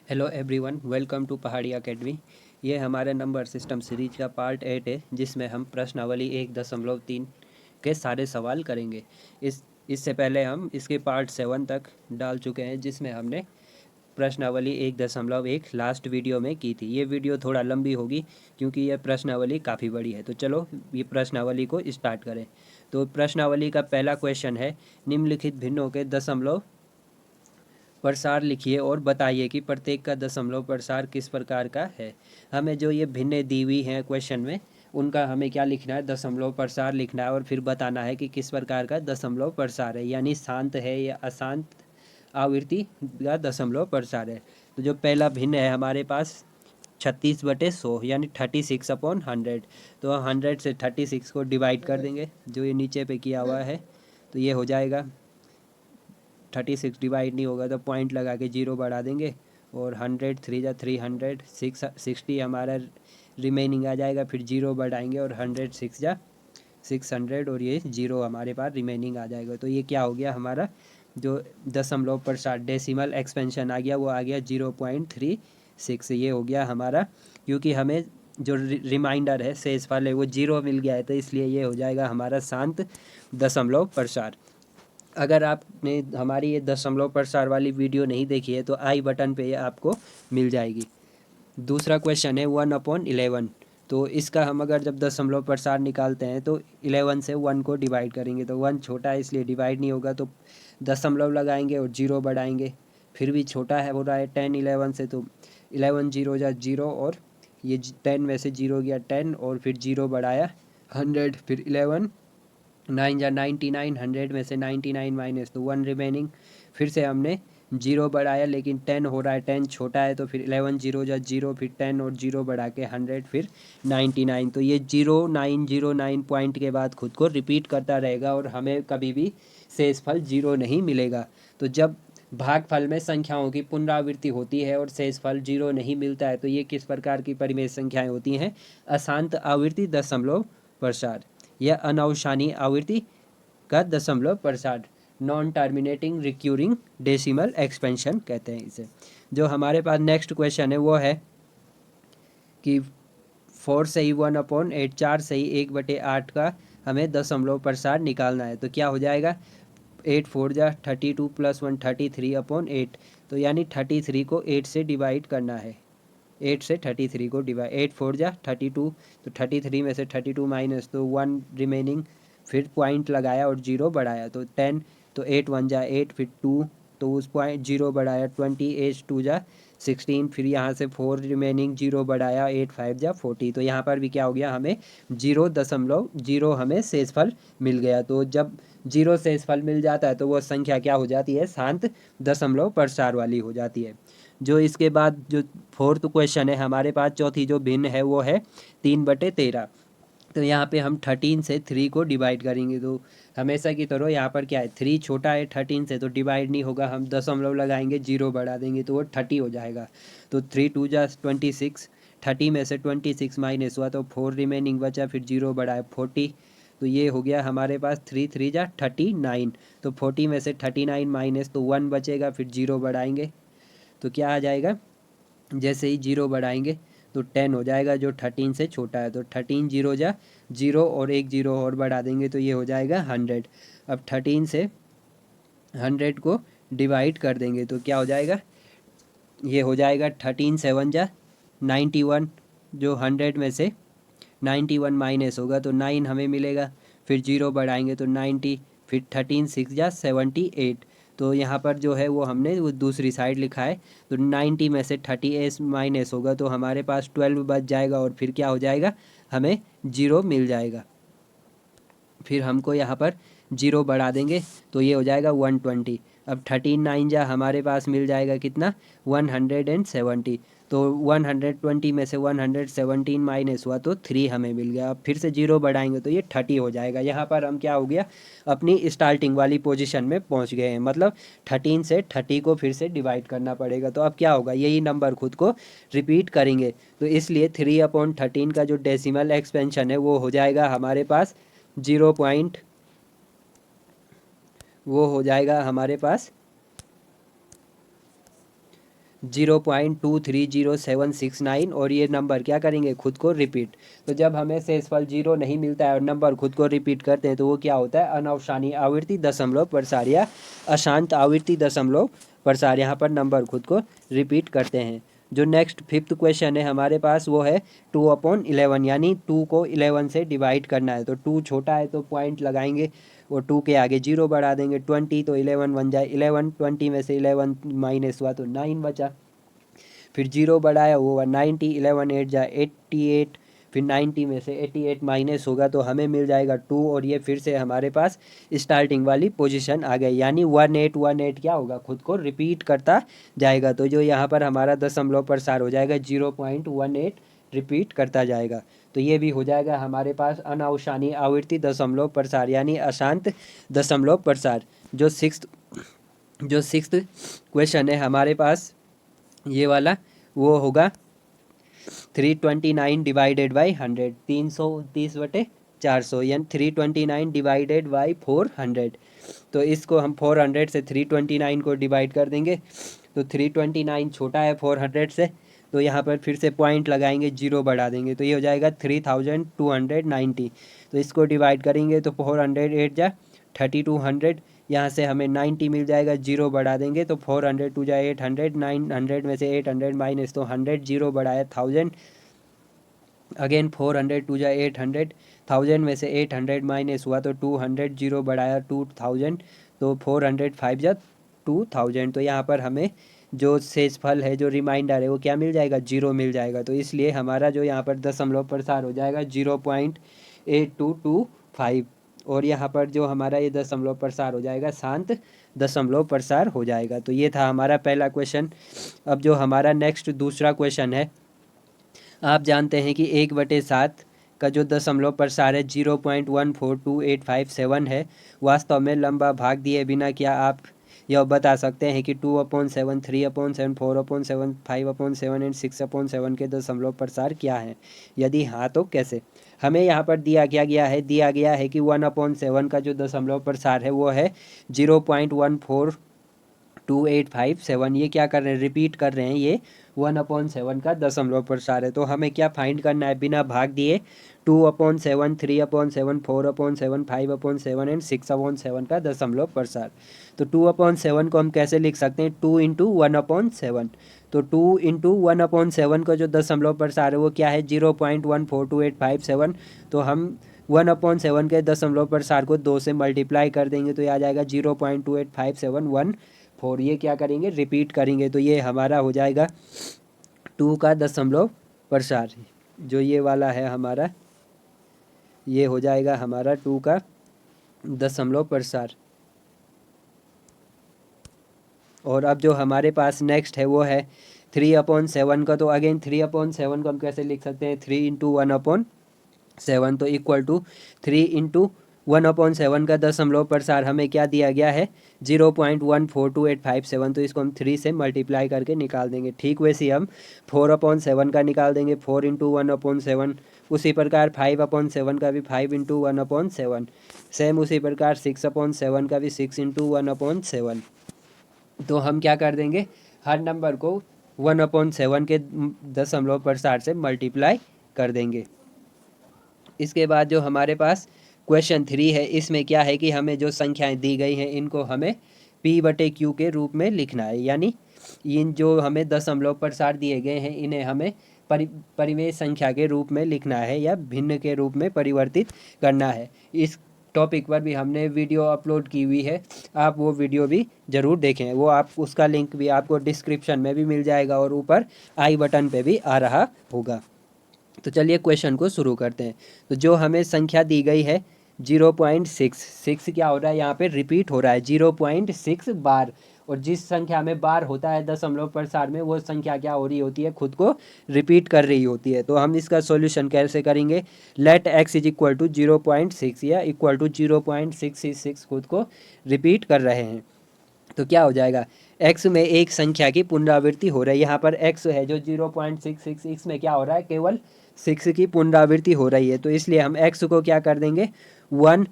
Hello everyone, welcome to पहाड़ी academy. ये हमारे नंबर सिस्टम सीरीज का पार्ट 8 है, जिसमें हम प्रश्नावली 1.3 के सारे सवाल करेंगे। इससे पहले हम इसके पार्ट 7 तक डाल चुके हैं, जिसमें हमने प्रश्नावली 1.1 लास्ट वीडियो में की थी। ये वीडियो थोड़ा लंबी होगी क्योंकि यह प्रश्नावली काफ़ी बड़ी है। तो चलो ये प्रश्नावली को स्टार्ट करें। तो प्रश्नावली का पहला क्वेश्चन है, निम्नलिखित भिन्नों के दशमलव प्रसार लिखिए और बताइए कि प्रत्येक का दशमलव प्रसार किस प्रकार का है। हमें जो ये भिन्न दी हुई हैं क्वेश्चन में, उनका हमें क्या लिखना है, दशमलव प्रसार लिखना है और फिर बताना है कि किस प्रकार का दशमलव प्रसार है, यानी शांत है या अशांत आवृत्ति का दशमलव प्रसार है। तो जो पहला भिन्न है हमारे पास 36/100 यानी 36/100। तो 100 से 36 को डिवाइड कर देंगे, जो ये नीचे पे किया हुआ है। तो ये हो जाएगा 36 डिवाइड नहीं होगा तो पॉइंट लगा के 0 बढ़ा देंगे और 100 3 जा 300 60 हमारा रिमेनिंग आ जाएगा। फिर 0 बढ़ाएंगे और 100 6 जा 600 और ये 0 हमारे पास रिमेनिंग आ जाएगा। तो ये क्या हो गया, हमारा जो दशमलव प्रसार डेसिमल एक्सपेंशन आ गया वो आ गया 0.36। ये हो गया हमारा, क्योंकि हमें जो रिमाइंडर है शेषफल है वो 0 मिल गया है, तो इसलिए ये हो जाएगा हमारा शांत दशमलव प्रसार। अगर आपने हमारी ये दशमलव प्रसार वाली वीडियो नहीं देखी है तो आई बटन पे ये आपको मिल जाएगी। दूसरा क्वेश्चन है 1/11। तो इसका हम अगर जब दशमलव प्रसार निकालते हैं तो 11 से 1 को डिवाइड करेंगे, तो 1 छोटा है इसलिए डिवाइड नहीं होगा, तो दशमलव लगाएंगे और 0 बढ़ाएंगे। फिर भी छोटा है, हो रहा है 10 11 से, तो 11 0 जा 0 और ये 10 में से 0 गया 10 और फिर 0 बढ़ाया 100, फिर 11 9 जा 99, 100 में से 99 माइनस तो 1 रिमेनिंग। फिर से हमने 0 बढ़ाया लेकिन 10 हो रहा है, 10 छोटा है, तो फिर 11 0 जा 0, फिर 10 और 0 बढ़ा के 100, फिर 99। तो ये 0909 पॉइंट के बाद खुद को रिपीट करता रहेगा और हमें कभी भी शेषफल 0 नहीं मिलेगा। तो जब भागफल में संख्याओं की पुनरावृत्ति होती है और शेषफल 0 नहीं मिलता है तो ये किस प्रकार की परिमेय संख्याएं होती हैं, अशांत आवृत्ति दशमलव प्रसार या अनवसानी आवृत्ति का दशमलव प्रसार, non terminating recurring decimal expansion कहते हैं इसे। जो हमारे पास नेक्स्ट क्वेश्चन है वो है कि 4 से ही 1/8, 4 से ही 1/8 का हमें दशमलव प्रसार निकालना है। तो क्या हो जाएगा, 8 4 जा 32 + 1 33/8। तो यानी 33 को 8 से डिवाइड करना है, 8 से 33 को डिवाइड, 8 4 जा 32, तो 33 में से 32 माइनस तो 1 रिमेनिंग। फिर पॉइंट लगाया और 0 बढ़ाया तो 10, तो 8 1 जा 8, फिर 2, तो उस पॉइंट 0 बढ़ाया 20, 8 2 जा 16, फिर यहाँ से 4 रिमेनिंग 0 बढ़ाया 8 5 जा 40। तो यहाँ पर भी क्या हो गया, हमें 0.0 हमें शेषफल मिल गया। तो जब 0 शेषफल मिल जाता है तो वो संख्या क्या हो जाती है, शांत दशमलव प्रसार वाली हो जाती है। जो इसके बाद जो फोर्थ क्वेश्चन है हमारे पास, चौथी जो भिन्न है वो है 3/13। तो यहाँ पे हम 13 से 3 को डिवाइड करेंगे। तो हमेशा की तरह यहाँ पर क्या है, 3 छोटा है 13 से तो डिवाइड नहीं होगा, हम दशमलव लगाएंगे 0 बढ़ा देंगे तो वो 30 हो जाएगा। तो 3 2 जा 26, 30 में से 26 माइनस हुआ तो 4 रिमेनिंग बचा, फिर 0 बढ़ाए 40। तो ये हो गया हमारे पास 3 3 जा 39। तो 40 में से 39 माइनस तो 1 बचेगा, फिर 0 बढ़ाएंगे तो क्या आ जाएगा, जैसे ही 0 बढ़ाएंगे तो 10 हो जाएगा जो 13 से छोटा है। तो 13 0 जा 0 और एक 0 और बढ़ा देंगे तो ये हो जाएगा 100। अब 13 से 100 को डिवाइड कर देंगे तो क्या हो जाएगा, ये हो जाएगा 13 7 जा 91, जो 100 में से 91 माइनस होगा तो 9 हमें मिलेगा। फिर 0 बढ़ाएंगे तो 90, फिर 13 6 जा 78। तो यहाँ पर जो है वो हमने वो दूसरी साइड लिखा है। तो 90 में से 38 माइनस होगा तो हमारे पास 12 बच जाएगा और फिर क्या हो जाएगा, हमें 0 मिल जाएगा। फिर हमको यहाँ पर 0 बढ़ा देंगे तो ये हो जाएगा 120। अब 13 9 जा हमारे पास मिल जाएगा कितना, 170। तो 120 में से 117 माइनस हुआ तो 3 हमें मिल गया। अब फिर से 0 बढ़ाएंगे तो ये 30 हो जाएगा। यहाँ पर हम क्या हो गया, अपनी स्टार्टिंग वाली पोजीशन में पहुँच गए हैं, मतलब 13 से 30 को फिर से डिवाइड करना पड़ेगा। तो अब क्या होगा, यही नंबर खुद को रिपीट करेंगे। तो इसलिए 3/13 का जो डेसिमल एक्सपेंशन है वो हो जाएगा हमारे पास 0 पॉइंट, वो हो जाएगा हमारे पास 0.230769 और ये नंबर क्या करेंगे, खुद को रिपीट। तो जब हमें शेषफल 0 नहीं मिलता है और नंबर खुद को रिपीट करते हैं तो वो क्या होता है, अनावसानी आवृत्ति दशमलव प्रसार या अशांत आवृत्ति दशमलव प्रसार। यहाँ पर नंबर खुद को रिपीट करते हैं। जो नेक्स्ट फिफ्थ क्वेश्चन है हमारे पास वो है 2/11, यानी 2 को 11 से डिवाइड करना है। तो 2 छोटा है तो पॉइंट लगाएंगे और 2 के आगे 0 बढ़ा देंगे। 20 तो 11 बन जाए, 11 20 में से 11 माइनस हुआ तो 9 बचा। फिर 0 बढ़ाया वो हुआ 90, 11 8 जाए 88, फिर 90 में से 88 माइनस होगा तो हमें मिल जाएगा 2 और ये फिर से हमारे पास स्टार्टिंग वाली पोजीशन आ गई, यानी 1818 क्या होगा, खुद को रिपीट करता जाएगा। तो जो यहाँ पर हमारा दशमलव प्रसार हो जाएगा 0.18 रिपीट करता जाएगा। तो ये भी हो जाएगा हमारे पास अनावसानी आवृत्ति दशमलव प्रसार यानी अशांत दशमलव प्रसार। जो सिक्स्थ क्वेश्चन है हमारे पास ये वाला वो होगा 329 डिवाइडेड बाई 100, 330/400 यानी 329 डिवाइडेड बाई 400। तो इसको हम 400 से 329 को डिवाइड कर देंगे तो 329 छोटा है 400 से, तो यहाँ पर फिर से पॉइंट लगाएंगे, 0 बढ़ा देंगे तो ये हो जाएगा 3290। तो इसको डिवाइड करेंगे तो 400 8 जा 3200, यहाँ से हमें 90 मिल जाएगा, 0 बढ़ा देंगे तो 400 2 जा 800, 900 में से 800 माइनस तो 100, 0 बढ़ाया 1000, अगेन 400 2 जा 800, 1000 में से 800 माइनस हुआ तो 200, 0 बढ़ाया 2000 तो 400 5 जा 2000। तो यहाँ पर हमें जो शेषफल है जो रिमाइंडर है वो क्या मिल जाएगा, 0 मिल जाएगा। तो इसलिए हमारा जो यहाँ पर दशमलव प्रसार हो जाएगा 0.8225 और यहाँ पर जो हमारा ये दशमलव प्रसार हो जाएगा शांत दशमलव प्रसार हो जाएगा। तो ये था हमारा पहला क्वेश्चन। अब जो हमारा नेक्स्ट दूसरा क्वेश्चन है, आप जानते हैं कि 1/7 का जो दशमलव प्रसार है 0.142857 है, वास्तव में लंबा भाग दिए बिना क्या आप यह बता सकते हैं कि 2/7, 3/7, 4/7, 5/7 एंड 6/7 के दशमलव प्रसार क्या हैं? यदि हाँ तो कैसे? हमें यहाँ पर दिया गया है कि 1/7 का जो दशमलव प्रसार है वो है 0.142857। ये क्या कर रहे हैं, रिपीट कर रहे हैं, ये 1/7 का दशमलव प्रसार है। तो हमें क्या फाइंड करना है, बिना भाग दिए 2/7, 3/7, 4/7, 5/7 एंड 6/7 का दशमलव प्रसार। तो 2/7 को हम कैसे लिख सकते हैं, 2 इंटू 1/7। तो 2 इंटू 1/7 का जो दशमलव प्रसार है वो क्या है, 0.142857। तो हम 1/7 के दशमलव प्रसार को 2 से मल्टीप्लाई कर देंगे तो ये आ जाएगा 0.285714। ये क्या करेंगे, रिपीट करेंगे तो ये हमारा हो जाएगा 2 का दशमलव प्रसार। जो ये वाला है हमारा, ये हो जाएगा हमारा 2 का दशमलव प्रसार। और अब जो हमारे पास नेक्स्ट है वो है 3/7 का। तो अगेन 3/7 को हम कैसे लिख सकते हैं, 3 इंटू 1/7 तो इक्वल टू 3 इंटू 1/7 का दशमलव प्रसार हमें क्या दिया गया है, 0.142857। तो इसको हम 3 से मल्टीप्लाई करके निकाल देंगे। ठीक वैसे ही हम 4/7 का निकाल देंगे, 4 इंटू 1/7। उसी प्रकार 5/7 का भी 5 इंटू 1/7। सेम उसी प्रकार 6/7 का भी 6 इंटू 1/7। तो हम क्या कर देंगे, हर नंबर को 1/7 के दशमलव प्रसार से मल्टीप्लाई कर देंगे। इसके बाद जो हमारे पास क्वेश्चन 3 है, इसमें क्या है कि हमें जो संख्याएं दी गई हैं इनको हमें P/Q के रूप में लिखना है, यानी इन जो हमें दशमलव प्रसार दिए गए हैं इन्हें हमें परिमेय संख्या के रूप में लिखना है या भिन्न के रूप में परिवर्तित करना है। इस टॉपिक पर भी हमने वीडियो अपलोड की हुई है, आप वो वीडियो भी ज़रूर देखें। वो आप उसका लिंक भी आपको डिस्क्रिप्शन में भी मिल जाएगा और ऊपर आई बटन पे भी आ रहा होगा। तो चलिए क्वेश्चन को शुरू करते हैं। तो जो हमें संख्या दी गई है 0.6 क्या हो रहा है, यहाँ पे रिपीट हो रहा है 0.6 बार। और जिस संख्या में बार होता है दशमलव प्रसार में, वो संख्या क्या हो रही होती है, खुद को रिपीट कर रही होती है। तो हम इसका सॉल्यूशन कैसे करेंगे, let x is equal to 0.6 या इक्वल टू 0.666 खुद को रिपीट कर रहे हैं। तो क्या हो जाएगा, x में एक संख्या की पुनरावृत्ति हो रही है। यहाँ पर x है जो 0.666, इसमें क्या हो रहा है, केवल 6 की पुनरावृत्ति हो रही है। तो इसलिए हम x को क्या कर देंगे 1,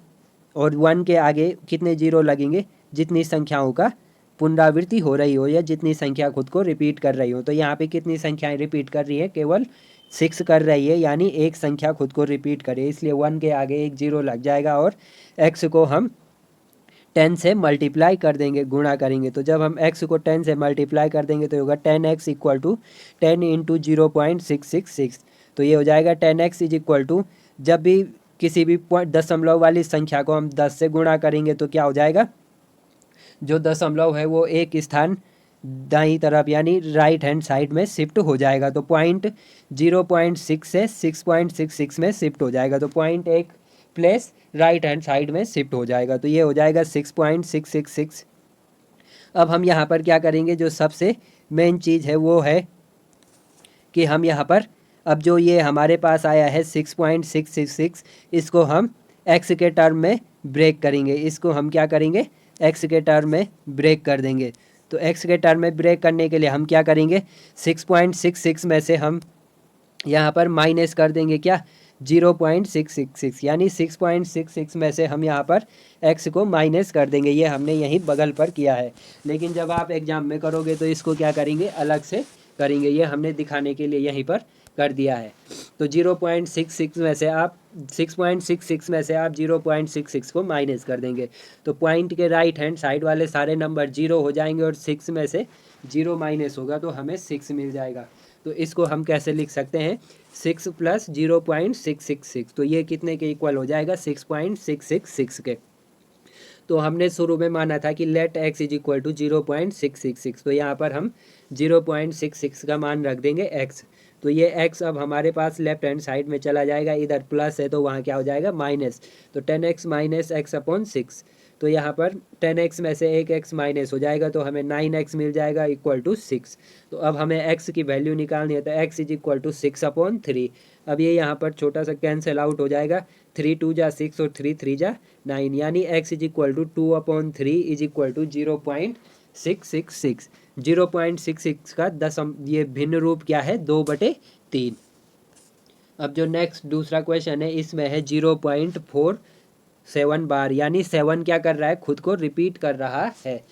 और 1 के आगे कितने जीरो लगेंगे, जितनी संख्याओं का पुनरावृत्ति हो रही हो या जितनी संख्या खुद को रिपीट कर रही हो। तो यहाँ पे कितनी संख्याएं रिपीट कर रही है, केवल 6 कर रही है, यानी एक संख्या खुद को रिपीट करे, इसलिए 1 के आगे एक 0 लग जाएगा और x को हम 10 से मल्टीप्लाई कर देंगे, गुणा करेंगे। तो जब हम x को 10 से मल्टीप्लाई कर देंगे तो होगा 10x इक्वल टू 10 इंटू 0.666। तो ये हो जाएगा 10x इज इक्वल टू, जब भी किसी भी दशमलव वाली संख्या को हम 10 से गुणा करेंगे तो क्या हो जाएगा, जो दशमलव है वो एक स्थान दाईं तरफ यानी राइट हैंड साइड में शिफ्ट हो जाएगा। तो पॉइंट 0.6 से 6.66 में शिफ्ट हो जाएगा। तो पॉइंट एक प्लेस राइट हैंड साइड में शिफ्ट हो जाएगा। तो ये हो जाएगा 6.666। अब हम यहाँ पर क्या करेंगे, जो सबसे मेन चीज़ है वो है कि हम यहाँ पर अब जो ये हमारे पास आया है 6.666, इसको हम x के टर्म में ब्रेक करेंगे। इसको हम क्या करेंगे, x के टर्म में ब्रेक कर देंगे। तो x के टर्म में ब्रेक करने के लिए हम क्या करेंगे, 6.66 में से हम यहाँ पर माइनस कर देंगे क्या, 0.666, यानी 6.66 में से हम यहाँ पर x को माइनस कर देंगे। ये हमने यहीं बगल पर किया है, लेकिन जब आप एग्जाम में करोगे तो इसको क्या करेंगे, अलग से करेंगे। ये हमने दिखाने के लिए यहीं पर कर दिया है। तो 0.66 में से आप 6.66 में से आप 0.66 को माइनस कर देंगे। तो पॉइंट के राइट हैंड साइड वाले सारे नंबर 0 हो जाएंगे और 6 में से 0 माइनस होगा तो हमें 6 मिल जाएगा। तो इसको हम कैसे लिख सकते हैं, 6 प्लस 0.666। तो ये कितने के इक्वल हो जाएगा, 6.666 के। तो हमने शुरू में माना था कि let x is equal to 0.666। तो यहाँ पर हम 0.66 का मान रख देंगे x। तो ये x अब हमारे पास लेफ्ट हैंड साइड में चला जाएगा, इधर प्लस है तो वहाँ क्या हो जाएगा, माइनस। तो 10x माइनस x अपॉन 6। तो यहाँ पर 10x में से एक x माइनस हो जाएगा तो हमें 9x मिल जाएगा इक्वल टू 6। तो अब हमें x की वैल्यू निकालनी है, तो x is equal to 6 upon 3। अब ये यहाँ पर छोटा सा कैंसिल आउट हो जाएगा, 3 2 जा 6 और 3 3 जा 9, यानी x is equal to 2 upon 3 is equal to 0.666। 0.66 का ये भिन्न रूप क्या है, 2/3। अब जो नेक्स्ट दूसरा क्वेश्चन है, इसमें है 0.47 बार, यानी 7 क्या कर रहा है, खुद को रिपीट कर रहा है।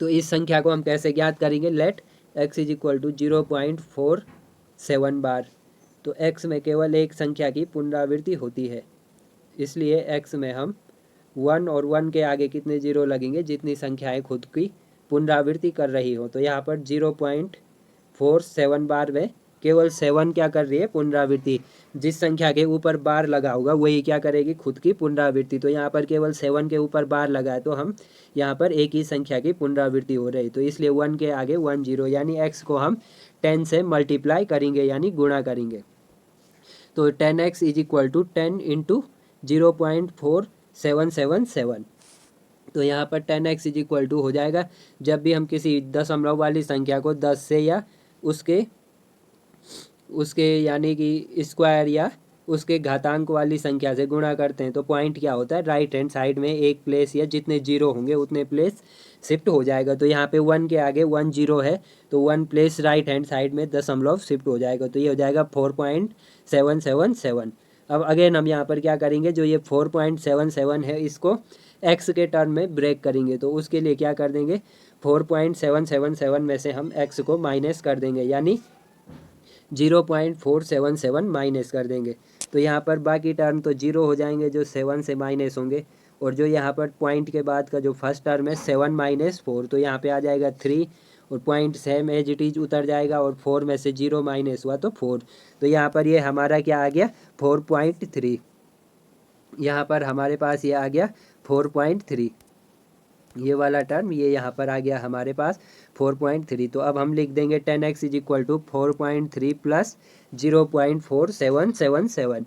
तो इस संख्या को हम कैसे ज्ञात करेंगे, let x is equal to 0.47 bar. तो x में केवल एक संख्या की पुनरावृत्ति होती है, इसलिए x में हम 1 और 1 के आगे कितने 0 लगेंगे, जितनी संख्याएं खुद की पुनरावृत्ति कर रही हो। तो यहाँ पर 0.47 बार में केवल 7 क्या कर रही है, पुनरावृत्ति। जिस संख्या के ऊपर बार लगा होगा वही क्या करेगी, खुद की पुनरावृत्ति। तो यहाँ पर केवल 7 के ऊपर बार लगा है, तो हम यहाँ पर एक ही संख्या की पुनरावृत्ति हो रही। तो इसलिए 1 के आगे 1 0, यानी x को हम 10 से मल्टीप्लाई करेंगे, यानी गुणा करेंगे। तो 10x is equal to 10 into 0.4777। तो यहाँ पर 10x इज इक्वल टू हो जाएगा, जब भी हम किसी दशमलव वाली संख्या को 10 से या उसके यानी कि स्क्वायर या उसके घातांक वाली संख्या से गुणा करते हैं तो पॉइंट क्या होता है, राइट हैंड साइड में एक प्लेस या जितने 0 होंगे उतने प्लेस शिफ्ट हो जाएगा। तो यहाँ पे 1 के आगे 1 0 है, तो 1 प्लेस राइट हैंड साइड में दशमलव शिफ्ट हो जाएगा। तो ये हो जाएगा 4.777। अब अगेन हम यहाँ पर क्या करेंगे, जो ये 4.77 है इसको x के टर्म में ब्रेक करेंगे। तो उसके लिए क्या कर देंगे, 4.777 में से हम x को माइनस कर देंगे, यानी 0.477 माइनस कर देंगे। तो यहाँ पर बाकी टर्म तो 0 हो जाएंगे जो 7 से माइनस होंगे, और जो यहाँ पर पॉइंट के बाद का जो फर्स्ट टर्म है 7 माइनस 4, तो यहाँ पे आ जाएगा 3, और point same as it is उतर जाएगा, और 4 में से 0 माइनस हुआ तो 4। तो यहाँ पर ये हमारा क्या आ गया, 4.3। यहाँ पर हमारे पास ये आ गया 4.3, ये वाला टर्म ये यहाँ पर आ गया हमारे पास 4.3। तो अब हम लिख देंगे 10x is equal to 4.3 plus 0.4777।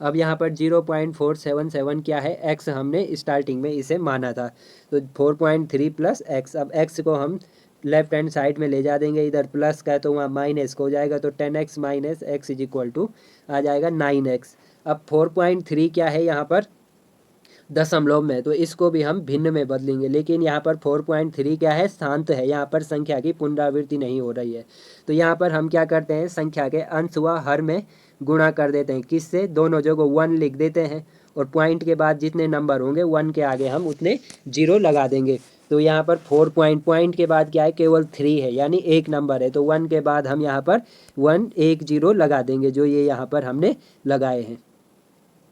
अब यहाँ पर 0.477 क्या है, x हमने स्टार्टिंग में इसे माना था। तो 4.3 प्लस x, अब x को हम लेफ्ट हैंड साइड में ले जा देंगे, इधर प्लस का है तो वहाँ माइनस को हो जाएगा। तो 10x minus x is equal to आ जाएगा 9x। अब 4.3 क्या है यहाँ पर, दशमलव में, तो इसको भी हम भिन्न में बदलेंगे, लेकिन यहाँ पर 4.3 क्या है, शांत है, यहाँ पर संख्या की पुनरावृत्ति नहीं हो रही है। तो यहाँ पर हम क्या करते हैं, संख्या के अंश व हर में गुणा कर देते हैं, किससे, दोनों जगह 1 लिख देते हैं, और पॉइंट के बाद जितने नंबर होंगे 1 के आगे हम उतने 0 लगा देंगे। तो यहाँ पर 4 पॉइंट के बाद क्या है, केवल 3 है, यानी एक नंबर है, तो 1 के बाद हम यहाँ पर 110 लगा देंगे, जो ये यहाँ पर हमने लगाए हैं।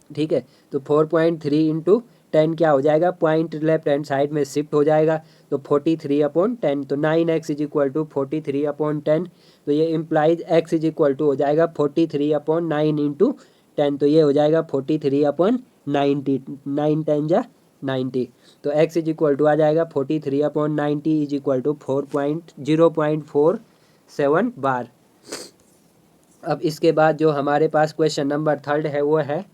ठीक है, तो 4.3 इंटू 10 क्या हो जाएगा, पॉइंट लेफ्ट हैंड साइड में शिफ्ट हो जाएगा, तो 43/10, तो 9x इज इक्वल टू 43/10, तो ये implies x is equal to हो जाएगा 43/9 इंटू 10, तो ये हो जाएगा 43/90, 9 10 जा 90, तो x इज इक्वल टू आ जाएगा 43/90 इज इक्वल टू 0.47 बार। अब इसके बाद जो हमारे पास क्वेश्चन नंबर 3 है वो है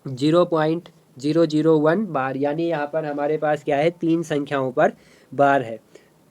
0.001 बार, यानी यहाँ पर हमारे पास क्या है, 3 संख्याओं पर बार है।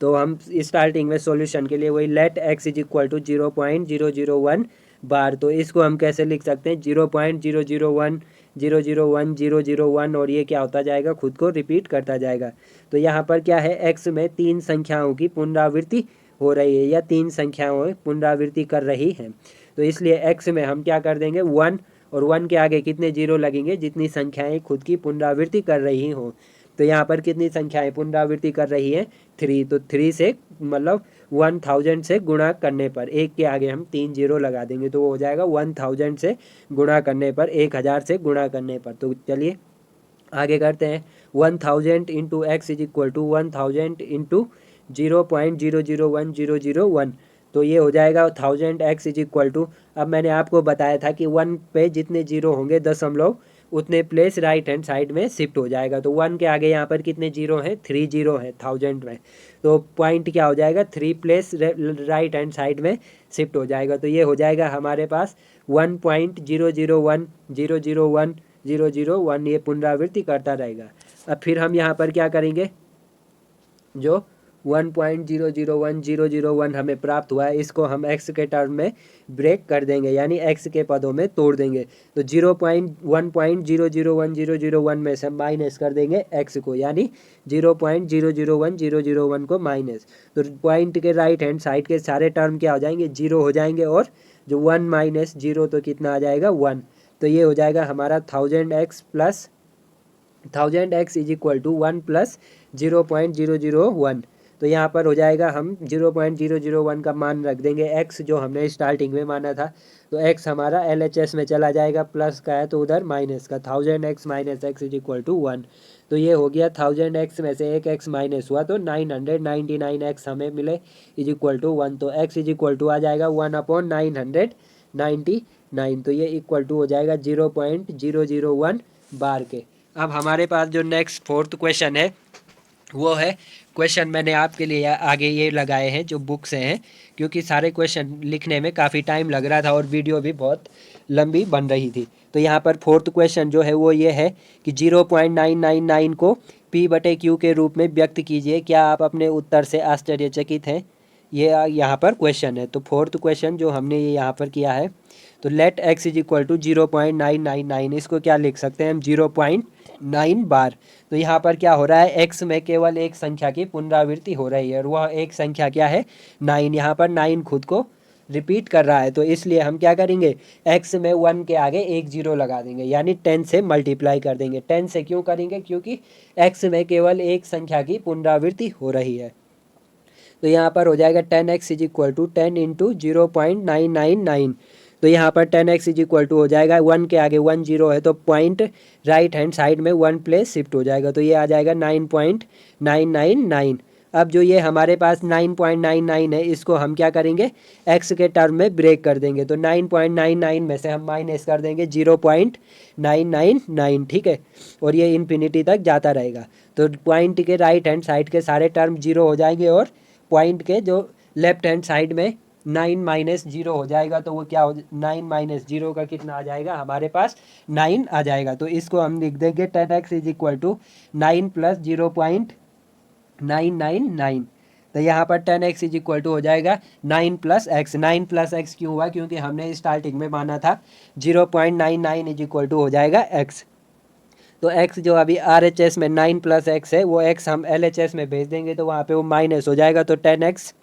तो हम स्टार्टिंग में सॉल्यूशन के लिए वही let x is equal to 0.001 bar, तो इसको हम कैसे लिख सकते हैं, 0.001 001 001, और ये क्या होता जाएगा, खुद को रिपीट करता जाएगा। तो यहाँ पर क्या है, x में 3 संख्याओं की पुनरावृत्ति हो रही है, या 3 संख्याओं पुनरावृत्ति कर रही हैं, तो इसलिए x में हम क्या कर देंगे 1, और 1 के आगे कितने जीरो लगेंगे, जितनी संख्याएं खुद की पुनरावृत्ति कर रही हों। तो यहाँ पर कितनी संख्याएं पुनरावृत्ति कर रही हैं, 3, तो 3 से मतलब 1000 से गुणा करने पर, एक के आगे हम 3 जीरो लगा देंगे, तो वो हो जाएगा 1000 से गुणा करने पर, 1000 से गुणा करने पर। तो चलिए आगे करते हैं, 1000 into x is equal to 1000 into 0.001001, तो ये हो जाएगा 1000x इज इक्वल टू, अब मैंने आपको बताया था कि 1 पे जितने जीरो होंगे दशमलव, उतने प्लेस राइट हैंड साइड में शिफ्ट हो जाएगा, तो 1 के आगे यहाँ पर कितने जीरो हैं, 3 जीरो हैं 1000 में, तो पॉइंट क्या हो जाएगा, 3 प्लेस राइट हैंड साइड में शिफ्ट हो जाएगा, तो ये हो जाएगा हमारे पास 1.001001 ये पुनरावृत्ति करता रहेगा। अब फिर हम यहाँ पर क्या करेंगे, जो 1.001001 हमें प्राप्त हुआ है, इसको हम x के टर्म में ब्रेक कर देंगे, यानी x के पदों में तोड़ देंगे, तो 1.001001 में से हम माइनस कर देंगे x को, यानी 0.001001 को माइनस, तो पॉइंट के राइट हैंड साइड के सारे टर्म क्या हो जाएंगे, जीरो हो जाएंगे, और जो 1 माइनस जीरो तो कितना आ जाएगा 1, तो ये हो जाएगा हमारा 1000x is equal to 1 plus 0.001, तो यहाँ पर हो जाएगा, हम 0.001 का मान रख देंगे, x जो हमने स्टार्टिंग में माना था, तो x हमारा LHS में चला जाएगा, प्लस का है तो उधर माइनस का, 1000x minus x is equal to 1, तो ये हो गया 1000x में से एक x माइनस हुआ, तो 999x हमें मिले इज इक्वल टू 1, तो x इज इक्वल टू आ जाएगा 1/999, तो ये इक्वल टू हो जाएगा 0.001 बार के। अब हमारे पास जो नेक्स्ट 4th क्वेश्चन है वो है, क्वेश्चन मैंने आपके लिए आगे ये लगाए हैं जो बुक से हैं, क्योंकि सारे क्वेश्चन लिखने में काफ़ी टाइम लग रहा था और वीडियो भी बहुत लंबी बन रही थी। तो यहाँ पर 4th क्वेश्चन जो है वो ये है कि 0.999 को P/Q के रूप में व्यक्त कीजिए, क्या आप अपने उत्तर से आश्चर्यचकित हैं, ये यहाँ पर क्वेश्चन है। तो 4th क्वेश्चन जो हमने ये यहाँ पर किया है, तो let x is equal to 0.999, इसको क्या लिख सकते हैं हम, 0.9 बार। तो यहाँ पर क्या हो रहा है, x में केवल एक संख्या की पुनरावृत्ति हो रही है, और वह एक संख्या क्या है, 9, यहाँ पर 9 खुद को रिपीट कर रहा है, तो इसलिए हम क्या करेंगे, x में 1 के आगे एक जीरो लगा देंगे, यानी 10 से मल्टीप्लाई कर देंगे। 10 से क्यों करेंगे, क्योंकि x में केवल एक संख्या की पुनरावृत्ति हो रही है, तो यहाँ पर हो जाएगा 10x is equal to 10 into 0.999, तो यहाँ पर 10x इज इक्वल टू हो जाएगा, 1 के आगे 1 जीरो है, तो पॉइंट राइट हैंड साइड में 1 प्लेस शिफ्ट हो जाएगा, तो ये आ जाएगा 9.999। अब जो ये हमारे पास 9.99 है, इसको हम क्या करेंगे, x के टर्म में ब्रेक कर देंगे, तो 9.99 में से हम माइनस कर देंगे 0.999, ठीक है, और ये इन्फिनिटी तक जाता रहेगा, तो पॉइंट के राइट हैंड साइड के सारे टर्म जीरो हो जाएंगे, और पॉइंट के जो लेफ्ट हैंड साइड में 9 माइनस जीरो हो जाएगा, तो वो क्या हो, 9 माइनस जीरो का कितना आ जाएगा, हमारे पास 9 आ जाएगा, तो इसको हम लिख देंगे 10x is equal to 9 plus 0.999, तो यहाँ पर 10x इज इक्वल टू हो जाएगा 9 प्लस x। 9 प्लस x क्यों हुआ, क्योंकि हमने स्टार्टिंग में माना था 0.99 इज इक्वल टू हो जाएगा x, तो x जो अभी RHS में 9 प्लस x है, वो x हम LHS में भेज देंगे, तो वहाँ पे वो माइनस हो जाएगा, तो 10x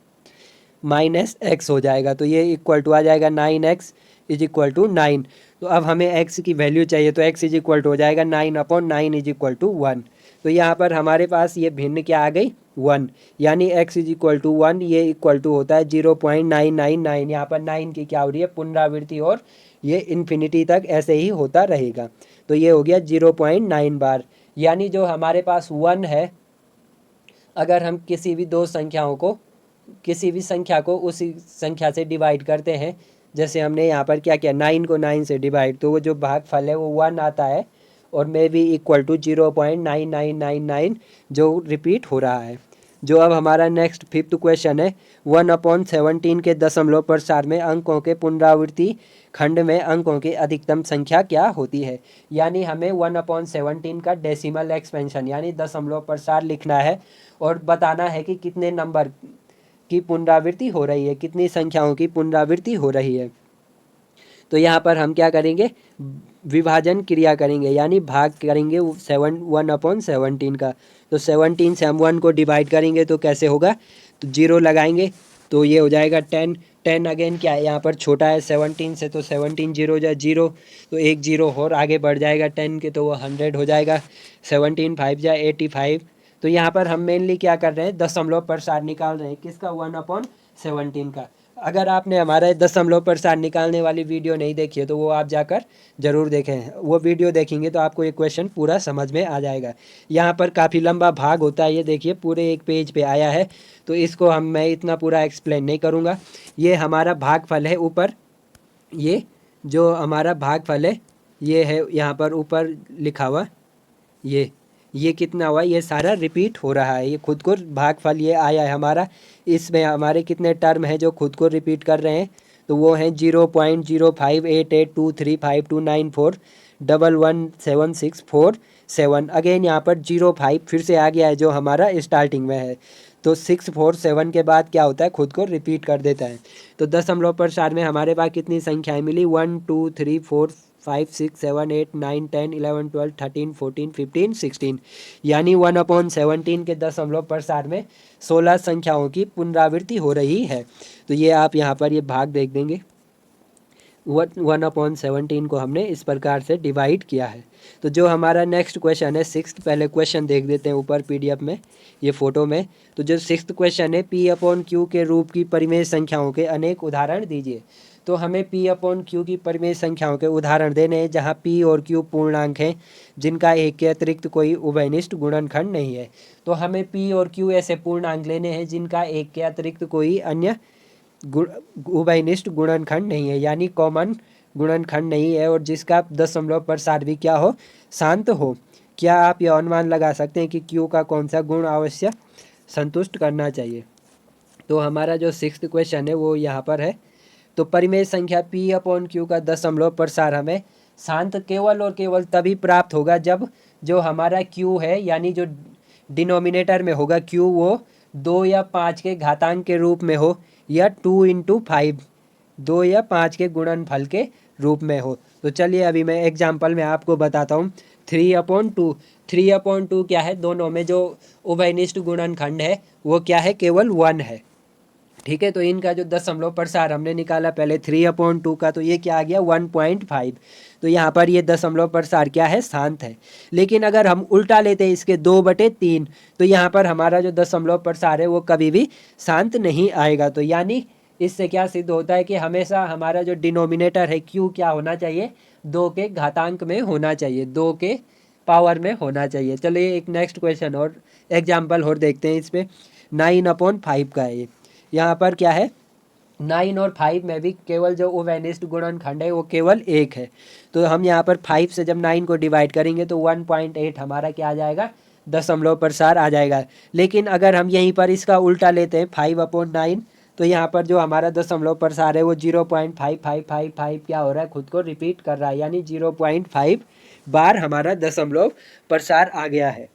माइनस x हो जाएगा, तो ये इक्वल टू आ जाएगा 9x इज इक्वल टू 9। तो अब हमें x की वैल्यू चाहिए, तो x इज इक्वल टू हो जाएगा 9/9 इज इक्वल टू 1। तो यहाँ पर हमारे पास ये भिन्न क्या आ गई 1, यानी x इज इक्वल टू 1, ये इक्वल टू होता है 0.999। यहाँ पर 9 की क्या हो रही है पुनरावृत्ति, और ये इन्फिनिटी तक ऐसे ही होता रहेगा। तो ये हो गया 0.9 बार, यानी जो हमारे पास 1 है, अगर हम किसी भी दो संख्याओं को, किसी भी संख्या को उसी संख्या से डिवाइड करते हैं, जैसे हमने यहाँ पर क्या किया 9 को 9 से डिवाइड, तो वो जो भागफल है वो 1 आता है, और मे बी इक्वल टू 0.9999 जो रिपीट हो रहा है। जो अब हमारा नेक्स्ट 5th क्वेश्चन है, 1/17 के दशमलव प्रसार में अंकों के पुनरावृत्ति खंड में अंकों की अधिकतम संख्या क्या होती है। यानी हमें 1/17 का डेसिमल एक्सपेंशन यानी दशमलव प्रसार लिखना है, और बताना है कि कितने नंबर की पुनरावृत्ति हो रही है, कितनी संख्याओं की पुनरावृत्ति हो रही है। तो यहाँ पर हम क्या करेंगे, विभाजन क्रिया करेंगे, यानी भाग करेंगे 1/17 का। तो 17 से हम 1 को डिवाइड करेंगे तो कैसे होगा, तो 0 लगाएंगे तो ये हो जाएगा 10। 10 अगेन क्या है, यहाँ पर छोटा है 17 से, तो 17 0 जा 0, तो एक 0 और आगे बढ़ जाएगा 10 के, तो वो 100 हो जाएगा। 17 5 जा 85। तो यहाँ पर हम मेनली क्या कर रहे हैं, दशमलव प्रसार निकाल रहे हैं, किसका 1/17 का। अगर आपने हमारे दशमलव प्रसार निकालने वाली वीडियो नहीं देखी है तो वो आप जाकर ज़रूर देखें, वो वीडियो देखेंगे तो आपको ये क्वेश्चन पूरा समझ में आ जाएगा। यहाँ पर काफ़ी लंबा भाग होता है, ये देखिए पूरे एक पेज पे आया है, तो इसको मैं इतना पूरा एक्सप्लेन नहीं करूँगा। ये हमारा भागफल है ऊपर, ये जो हमारा भागफल है ये है यहाँ पर ऊपर लिखा हुआ, ये कितना हुआ, ये सारा रिपीट हो रहा है, ये खुद को भागफल ये आया है हमारा। इसमें हमारे कितने टर्म हैं जो खुद को रिपीट कर रहे हैं, तो वो हैं 0.05882335291417647। अगेन यहाँ पर 05 फिर से आ गया है जो हमारा स्टार्टिंग में है, तो 647 के बाद क्या होता है, खुद को रिपीट कर देता है। तो दशमलव प्रसार में हमारे पास कितनी संख्याएं मिली, 1 2 3 4 5 6 7 8 9 10 11 12 13 14 15 16, यानी 1/17 के दशमलव प्रसार में 16 संख्याओं की पुनरावृत्ति हो रही है। तो ये आप यहाँ पर ये भाग देख देंगे, 1/17 को हमने इस प्रकार से डिवाइड किया है। तो जो हमारा नेक्स्ट क्वेश्चन है 6th, पहले क्वेश्चन देख देते हैं ऊपर PDF में, ये फोटो में। तो जो 6th क्वेश्चन है, P/Q के रूप की परिमेय संख्याओं के अनेक उदाहरण दीजिए। तो हमें P/Q की परिमेय संख्याओं के उदाहरण देने हैं जहाँ P और Q पूर्णांक हैं जिनका एक के अतिरिक्त कोई उभयनिष्ठ गुणनखंड नहीं है। तो हमें P और Q ऐसे पूर्णांक लेने हैं जिनका एक के अतिरिक्त कोई अन्य उभयनिष्ठ गुणनखंड नहीं है, यानी कॉमन गुणनखंड नहीं है, और जिसका दशमलव प्रसार भी क्या हो, शांत हो। क्या आप यह अनुमान लगा सकते हैं कि Q का कौन सा गुण अवश्य संतुष्ट करना चाहिए। तो हमारा जो 6th क्वेश्चन है वो यहाँ पर है। तो परिमेय संख्या P/Q का दशमलव प्रसार हमें शांत केवल और केवल तभी प्राप्त होगा जब जो हमारा Q है, यानी जो डिनोमिनेटर में होगा Q, वो 2 या 5 के घातांक के रूप में हो, या 2 × 5, 2 या 5 के गुणनफल के रूप में हो। तो चलिए अभी मैं एग्जाम्पल में आपको बताता हूँ। 3/2, 3/2 क्या है, दोनों में जो उभयनिष्ठ गुणनखंड है वो क्या है, केवल 1 है। ठीक है, तो इनका जो दशमलव प्रसार हमने निकाला पहले 3/2 का, तो ये क्या आ गया 1.5। तो यहाँ पर ये दशमलव प्रसार क्या है, शांत है। लेकिन अगर हम उल्टा लेते हैं इसके 2/3, तो यहाँ पर हमारा जो दशमलव प्रसार है वो कभी भी शांत नहीं आएगा। तो यानी इससे क्या सिद्ध होता है कि हमेशा हमारा जो डिनोमिनेटर है Q क्या होना चाहिए, 2 के घातांक में होना चाहिए, 2 के पावर में होना चाहिए। चलिए एक नेक्स्ट क्वेश्चन और एग्जाम्पल और देखते हैं। इस पर 9/5 का है ये। यहाँ पर क्या है, 9 और 5 में भी केवल जो उभयनिष्ठ गुणनखंड है वो केवल 1 है। तो हम यहाँ पर 5 से जब 9 को डिवाइड करेंगे तो 1.8 हमारा क्या आ जाएगा, दशमलव प्रसार आ जाएगा। लेकिन अगर हम यहीं पर इसका उल्टा लेते हैं 5/9, तो यहाँ पर जो हमारा दशमलव प्रसार है वो 0.5555 क्या हो रहा है, खुद को रिपीट कर रहा है, यानी 0.5 बार हमारा दशमलव प्रसार आ गया है।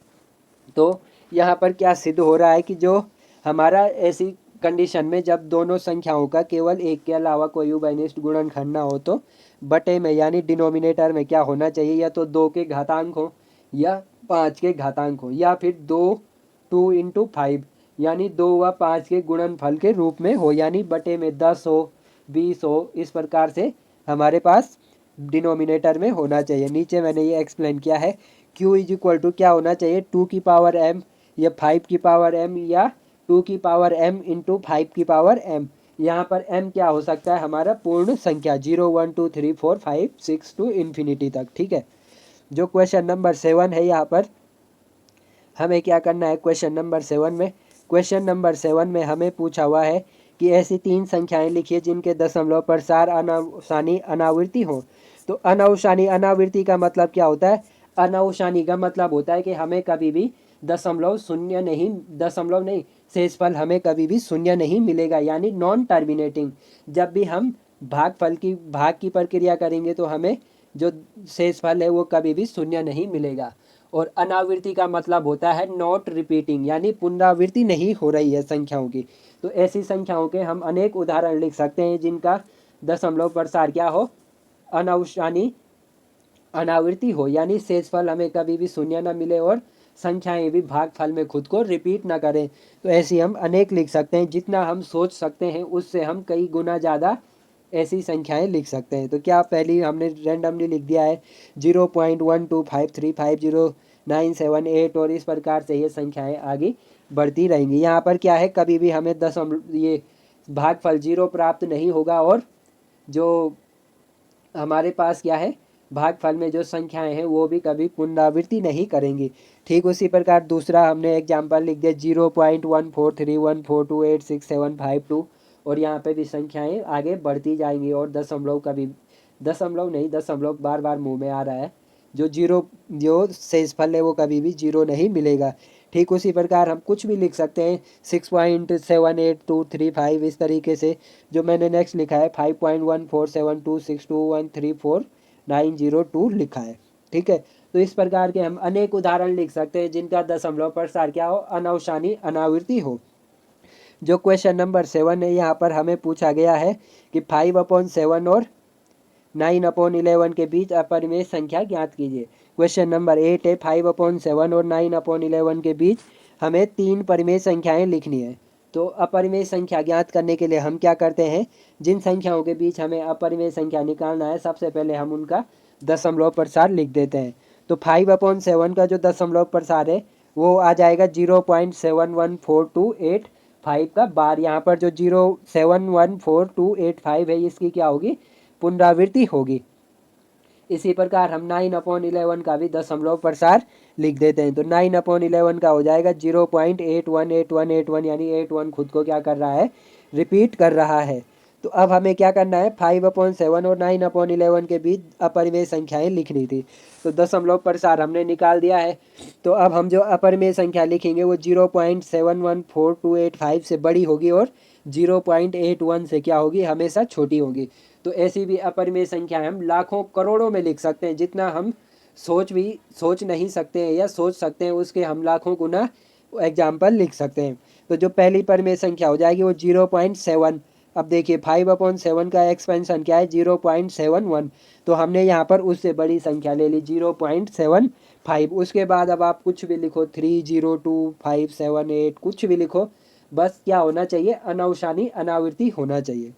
तो यहाँ पर क्या सिद्ध हो रहा है कि जो हमारा ऐसी कंडीशन में जब दोनों संख्याओं का केवल एक के अलावा कोई उभयनिष्ठ गुणनखंड ना हो, तो बटे में यानी डिनोमिनेटर में क्या होना चाहिए, या तो 2 के घातांक हो, या 5 के घातांक हो, या फिर 2 × 5 यानी 2 व 5 के गुणनफल के रूप में हो, यानी बटे में 10 हो, 20 हो, इस प्रकार से हमारे पास डिनोमिनेटर में होना चाहिए। नीचे मैंने ये एक्सप्लेन किया है Q इज इक्वल टू क्या होना चाहिए, 2 की पावर m या 5 की पावर m या 2 की पावर m इंटू 5 की पावर m। यहाँ पर m क्या हो सकता है, हमारा पूर्ण संख्या 0 1 2 3 4 5 6 टू इन्फिनिटी तक। ठीक है, जो क्वेश्चन नंबर 7 है, यहाँ पर हमें क्या करना है, क्वेश्चन नंबर 7 में, क्वेश्चन नंबर 7 में हमें पूछा हुआ है कि ऐसी 3 संख्याएं लिखिए जिनके दशमलव प्रसार अनावसानी अनावृत्ति हो। तो अनावसानी अनावृत्ति का मतलब क्या होता है, अनावसानी का मतलब होता है कि हमें कभी भी दशमलव नहीं शेषफल हमें कभी भी शून्य नहीं मिलेगा, यानी नॉन टर्मिनेटिंग। जब भी हम भाग की प्रक्रिया करेंगे तो हमें जो शेषफल है वो कभी भी शून्य नहीं मिलेगा। और अनावृत्ति का मतलब होता है नॉट रिपीटिंग, यानी पुनरावृत्ति नहीं हो रही है संख्याओं की। तो ऐसी संख्याओं के हम अनेक उदाहरण लिख सकते हैं जिनका दशमलव प्रसार क्या हो, अनावसानी अनावृत्ति हो, यानी शेषफल हमें कभी भी शून्य न मिले और संख्याएं भी भागफल में खुद को रिपीट ना करें। तो ऐसी हम अनेक लिख सकते हैं, जितना हम सोच सकते हैं उससे हम कई गुना ज़्यादा ऐसी संख्याएं लिख सकते हैं। तो क्या पहली हमने रैंडमली लिख दिया है 0.125350978 और इस प्रकार से ये संख्याएं आगे बढ़ती रहेंगी। यहाँ पर क्या है, कभी भी हमें ये भागफल 0 प्राप्त नहीं होगा और जो हमारे पास क्या है, भागफल में जो संख्याएं हैं वो भी कभी पुनरावृत्ति नहीं करेंगी। ठीक उसी प्रकार दूसरा हमने एग्जाम्पल लिख दिया 0.14314286752 और यहाँ पे भी संख्याएं आगे बढ़ती जाएंगी और दशमलव बार बार मुंह में आ रहा है, जो शेषफल है वो कभी भी 0 नहीं मिलेगा। ठीक उसी प्रकार हम कुछ भी लिख सकते हैं 6.78235 इस तरीके से। जो मैंने नेक्स्ट लिखा है 5.14726213490 लिखा है। ठीक है, तो इस प्रकार के हम अनेक उदाहरण लिख सकते हैं जिनका दशमलव प्रसार क्या हो, अनावसानी अनावृत्ति हो। जो क्वेश्चन नंबर 7 है, यहाँ पर हमें पूछा गया है कि 5/7 और 9/11 के बीच अपरिमेय संख्या ज्ञात कीजिए। क्वेश्चन नंबर 8 है 5/7 और 9/11 के बीच हमें 3 परिमेय संख्याएं लिखनी है। तो अपरिमेय संख्या ज्ञात करने के लिए हम क्या करते हैं, जिन संख्याओं के बीच हमें अपरिमेय संख्या निकालना है सबसे पहले हम उनका दशमलव प्रसार लिख देते हैं। तो 5/7 का जो दशमलव प्रसार है वो आ जाएगा 0.714285 का बार। यहाँ पर जो 0.714285 है इसकी क्या होगी, पुनरावृत्ति होगी। इसी प्रकार हम 9/11 का भी दशमलव प्रसार लिख देते हैं। तो 9/11 का हो जाएगा 0.818181, यानी 81 खुद को क्या कर रहा है, रिपीट कर रहा है। तो अब हमें क्या करना है, 5/7 और 9/11 के बीच अपरिमेय संख्याएं लिखनी थी। तो दशमलव प्रसार हमने निकाल दिया है। तो अब हम जो अपरिमेय संख्या लिखेंगे वो 0.714285 से बड़ी होगी और 0.81 से क्या होगी, हमेशा छोटी होगी। तो ऐसी भी अपरिमेय संख्याएं हम लाखों करोड़ों में लिख सकते हैं, जितना हम सोच नहीं सकते हैं या सोच सकते हैं उसके हम लाखों गुना एग्जाम्पल लिख सकते हैं। तो जो पहली परिमेय संख्या हो जाएगी वो 0.7। अब देखिए 5/7 का एक्सपेंशन क्या है, 0.71। तो हमने यहाँ पर उससे बड़ी संख्या ले ली 0.75। उसके बाद अब आप कुछ भी लिखो 302578 कुछ भी लिखो, बस क्या होना चाहिए, अनावसानी अनावृत्ति होना चाहिए।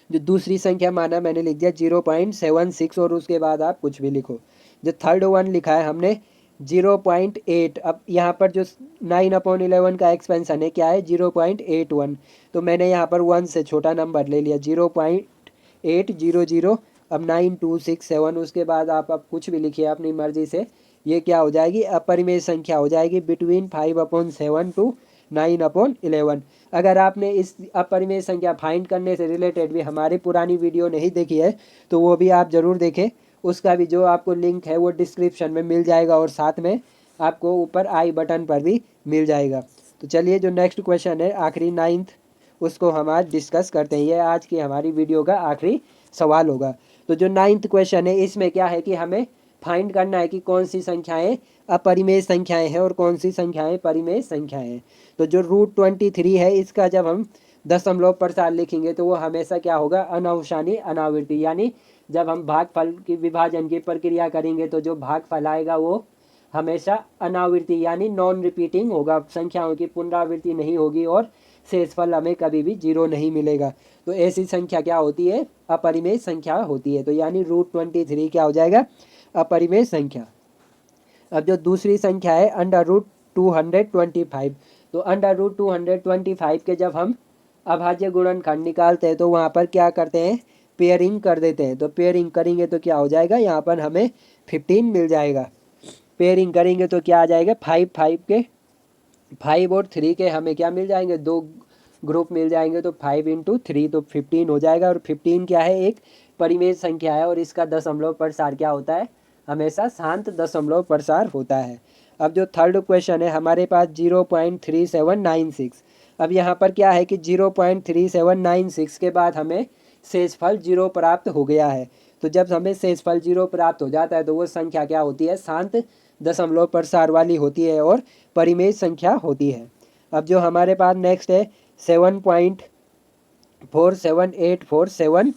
जो दूसरी संख्या माना मैंने लिख दिया 0.76 और उसके बाद आप कुछ भी लिखो। जो थर्ड वन लिखा है हमने 0.8। अब यहाँ पर जो 9/11 का एक्सपेंशन है क्या है, 0.81। तो मैंने यहाँ पर 1 से छोटा नंबर ले लिया 0.800। अब 9267 उसके बाद आप अब कुछ भी लिखिए अपनी मर्जी से। ये क्या हो जाएगी, अपरिमेय संख्या हो जाएगी बिटवीन 5/7 टू 9/11। अगर आपने इस अपरिमेय संख्या फाइंड करने से रिलेटेड भी हमारी पुरानी वीडियो नहीं देखी है तो वो भी आप ज़रूर देखें। उसका भी जो आपको लिंक है वो डिस्क्रिप्शन में मिल जाएगा और साथ में आपको ऊपर आई बटन पर भी मिल जाएगा। तो चलिए जो नेक्स्ट क्वेश्चन है आखिरी 9th, उसको हम आज डिस्कस करते हैं। ये आज की हमारी वीडियो का आखिरी सवाल होगा। तो जो 9th क्वेश्चन है इसमें क्या है कि हमें फाइंड करना है कि कौन सी संख्याएं अपरिमेय संख्याएं हैं और कौन सी संख्याएं परिमेय संख्याएं हैं। तो जो √23 है इसका जब हम दशमलव प्रसार लिखेंगे तो वो हमेशा क्या होगा, अनावसानी अनावृत्ति, यानी जब हम भागफल की विभाजन की प्रक्रिया करेंगे तो जो भागफल आएगा वो हमेशा अनावृत्ति यानी नॉन रिपीटिंग होगा, संख्याओं की पुनरावृत्ति नहीं होगी और शेषफल हमें कभी भी 0 नहीं मिलेगा। तो ऐसी संख्या क्या होती है, अपरिमेय संख्या होती है। तो यानी √23 क्या हो जाएगा, अपरिमेय संख्या। अब जो दूसरी संख्या है √225, तो √225 के जब हम अभाज्य गुणनखंड निकालते हैं तो वहाँ पर क्या करते हैं, पेयरिंग कर देते हैं। तो पेयरिंग करेंगे तो क्या हो जाएगा, यहाँ पर हमें 15 मिल जाएगा। पेयरिंग करेंगे तो क्या आ जाएगा, 5 और 3 के हमें क्या मिल जाएंगे, 2 ग्रुप मिल जाएंगे। तो 5 × 3 तो 15 हो जाएगा। और 15 क्या है, एक परिमेय संख्या है और इसका दशमलव प्रसार क्या होता है, हमेशा शांत दशमलव प्रसार होता है। अब जो थर्ड क्वेश्चन है हमारे पास 0.3796। अब यहाँ पर क्या है कि 0.3796 के बाद हमें शेषफल 0 प्राप्त हो गया है। तो जब हमें शेषफल 0 प्राप्त हो जाता है तो वो संख्या क्या होती है, शांत दशमलव प्रसार वाली होती है और परिमेय संख्या होती है। अब जो हमारे पास नेक्स्ट है 7.478478।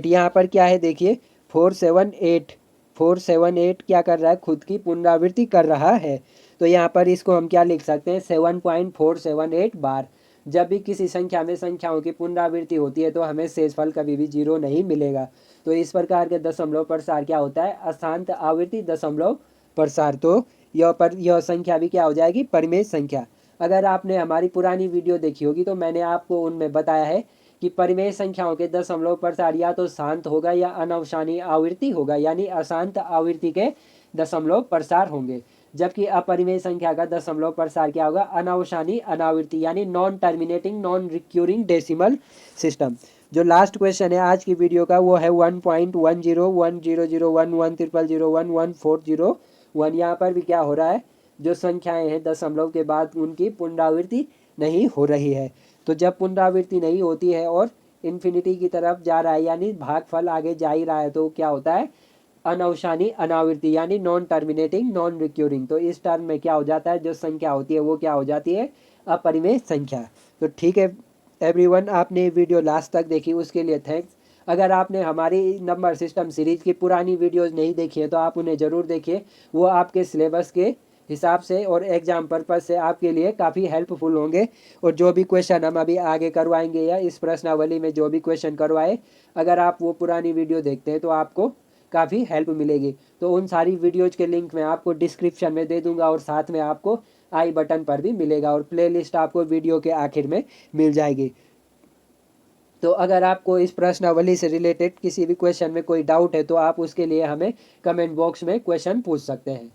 यहाँ पर क्या है देखिए, 478 क्या कर रहा है, खुद की पुनरावृत्ति कर रहा है। तो यहाँ पर इसको हम क्या लिख सकते हैं, 7.478 बार। जब भी किसी संख्या में संख्याओं की पुनरावृत्ति होती है तो हमें शेषफल कभी भी 0 नहीं मिलेगा। तो इस प्रकार के दशमलव प्रसार क्या होता है, अशांत आवर्ती दशमलव प्रसार। तो यह संख्या भी क्या हो जाएगी, परिमेय संख्या। अगर आपने हमारी पुरानी वीडियो देखी होगी तो मैंने आपको उनमें बताया है कि परिमेय संख्याओं के दशमलव प्रसार या तो शांत होगा या अनवसानी आवृत्ति होगा, यानी अशांत आवृत्ति के दशमलव प्रसार होंगे। जबकि अपरिमेय संख्या का दशमलव प्रसार क्या होगा, अनवसानी अनावृत्ति, यानी non terminating non recurring decimal system. जो लास्ट क्वेश्चन है आज की वीडियो का वो है 1.10101100111401। यहाँ पर भी क्या हो रहा है, जो संख्याएं हैं दशमलव के बाद उनकी पुनरावृत्ति नहीं हो रही है। तो जब पुनरावृत्ति नहीं होती है और इन्फिनिटी की तरफ जा रहा है, यानी भागफल आगे जा ही रहा है, तो क्या होता है, अनवसानी अनावृत्ति, यानी नॉन टर्मिनेटिंग नॉन रिक्यूरिंग। तो इस टर्म में क्या हो जाता है, जो संख्या होती है वो क्या हो जाती है, अपरिमेय संख्या। तो ठीक है एवरीवन, आपने वीडियो लास्ट तक देखी उसके लिए थैंक्स। अगर आपने हमारी नंबर सिस्टम सीरीज़ की पुरानी वीडियोज़ नहीं देखी है तो आप उन्हें ज़रूर देखिए। वो आपके सिलेबस के हिसाब से और एग्जाम पर्पज़ से आपके लिए काफ़ी हेल्पफुल होंगे। और जो भी क्वेश्चन हम अभी आगे करवाएंगे या इस प्रश्नावली में जो भी क्वेश्चन करवाए, अगर आप वो पुरानी वीडियो देखते हैं तो आपको काफ़ी हेल्प मिलेगी। तो उन सारी वीडियोज़ के लिंक मैं आपको डिस्क्रिप्शन में दे दूंगा और साथ में आपको आई बटन पर भी मिलेगा और प्लेलिस्ट आपको वीडियो के आखिर में मिल जाएगी। तो अगर आपको इस प्रश्नावली से रिलेटेड किसी भी क्वेश्चन में कोई डाउट है तो आप उसके लिए हमें कमेंट बॉक्स में क्वेश्चन पूछ सकते हैं।